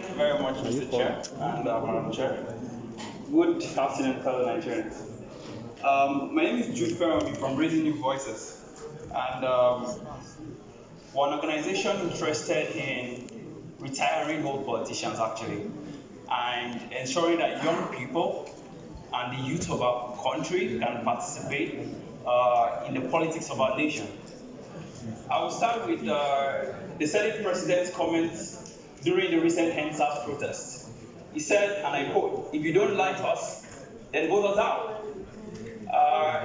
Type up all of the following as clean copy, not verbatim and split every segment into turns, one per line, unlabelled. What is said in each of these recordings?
Thank you very much, Mr. Chair and Madam Chair. Good afternoon, fellow Nigerians. My name is Jude Feranmi from Raising New Voices, and we're an organization interested in retiring old politicians, actually, and ensuring that young people and the youth of our country can participate in the politics of our nation. I will start with the Senate President's comments during the recent NSAS protests. He said, and I quote, "If you don't like us, then vote us out."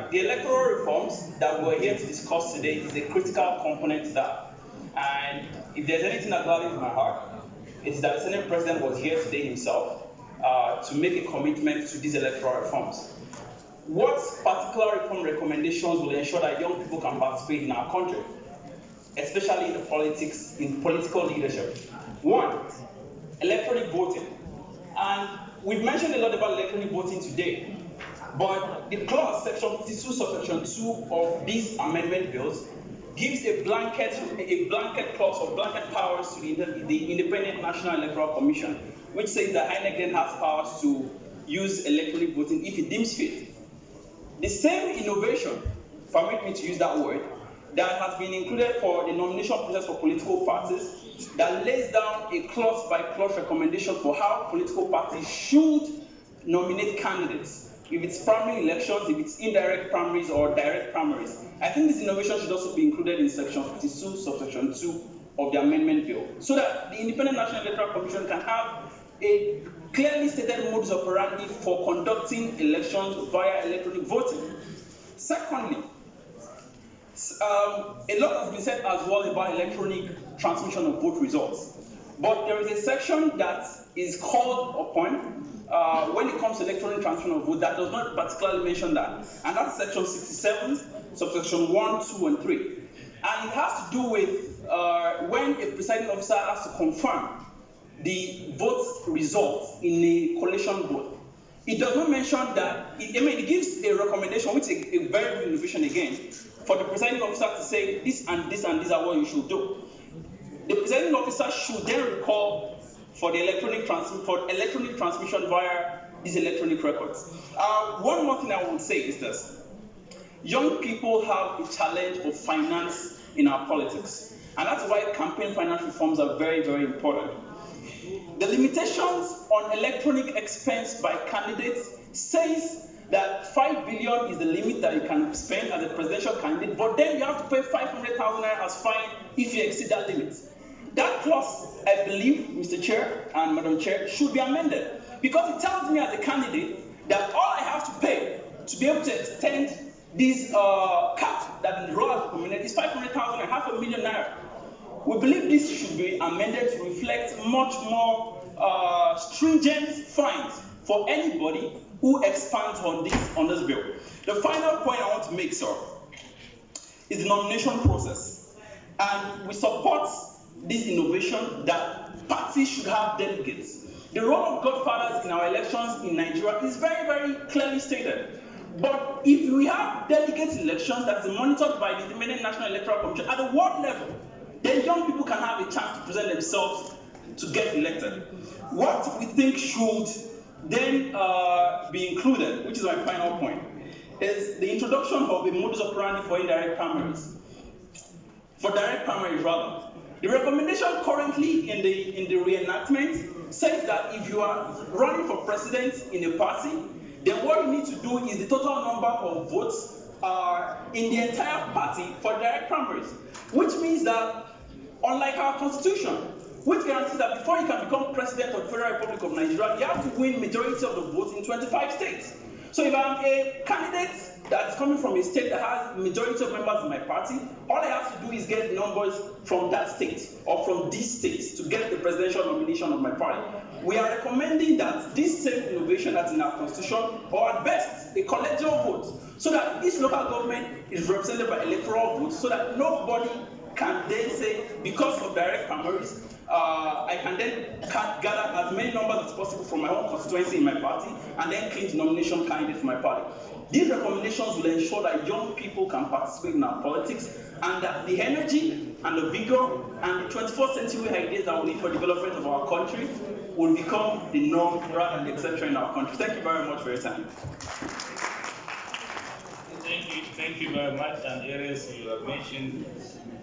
The electoral reforms that we're here to discuss today is a critical component to that. And if there's anything that gladdens my heart, it's that the Senate President was here today himself to make a commitment to these electoral reforms. What particular reform recommendations will ensure that young people can participate in our country, especially in the political leadership? One, electronic voting. And we've mentioned a lot about electronic voting today, but the clause, section 52, subsection 2 of these amendment bills gives a blanket clause or blanket powers to the Independent National Electoral Commission, which says that INEC then has powers to use electronic voting if it deems fit. The same innovation, permit me to use that word, that has been included for the nomination process for political parties, that lays down a clause-by-clause recommendation for how political parties should nominate candidates, if it's primary elections, if it's indirect primaries or direct primaries. I think this innovation should also be included in section 52, subsection 2 of the amendment bill, so that the Independent National Electoral Commission can have a clearly stated modus operandi for conducting elections via electronic voting. Secondly, a lot has been said as well about electronic transmission of vote results, but there is a section that is called upon when it comes to electronic transmission of vote that does not particularly mention that, and that's section 67, subsection 1, 2, and 3. And it has to do with when a presiding officer has to confirm the vote results in a collation vote. It does not mention that, it gives a recommendation, which is a very good innovation again, for the presiding officer to say this and this and these are what you should do. The presiding officer should then recall for the electronic transmission via these electronic records. One more thing I would say is this. Young people have a challenge of finance in our politics, and that's why campaign finance reforms are very, very important. The limitations on electronic expense by candidates says that 5 billion is the limit that you can spend as a presidential candidate, but then you have to pay 500,000 naira as fine if you exceed that limit. That clause, I believe, Mr. Chair and Madam Chair, should be amended, because it tells me as a candidate that all I have to pay to be able to extend this cap that the law has recommended is 500,000 and 500,000 naira. We believe this should be amended to reflect much more stringent fines for anybody who expands on this bill. The final point I want to make, sir, is the nomination process. And we support this innovation that parties should have delegates. The role of godfathers in our elections in Nigeria is very, very clearly stated. But if we have delegate elections that is monitored by the Independent National Electoral Commission at the world level, then young people can have a chance to present themselves to get elected. What we think should then be included, which is my final point, is the introduction of a modus operandi for indirect primaries. For direct primaries, rather. The recommendation currently in the reenactment says that if you are running for president in a party, then what you need to do is the total number of votes in the entire party for direct primaries, which means that, unlike our constitution, which guarantees that before you can become president of the Federal Republic of Nigeria, you have to win majority of the votes in 25 states. So if I'm a candidate that's coming from a state that has majority of members in my party, all I have to do is get numbers from that state or from these states to get the presidential nomination of my party. We are recommending that this same innovation that's in our constitution, or at best, a collegial vote, so that each local government is represented by electoral votes, so that nobody can then say, because of direct primaries, I can then gather as many numbers as possible from my own constituency in my party and then claim the nomination candidate for my party. These recommendations will ensure that young people can participate in our politics and that the energy and the vigor and the 21st century ideas that we need for development of our country will become the norm rather than the exception in our country. Thank you very much for your time.
Thank you very much. And areas you have mentioned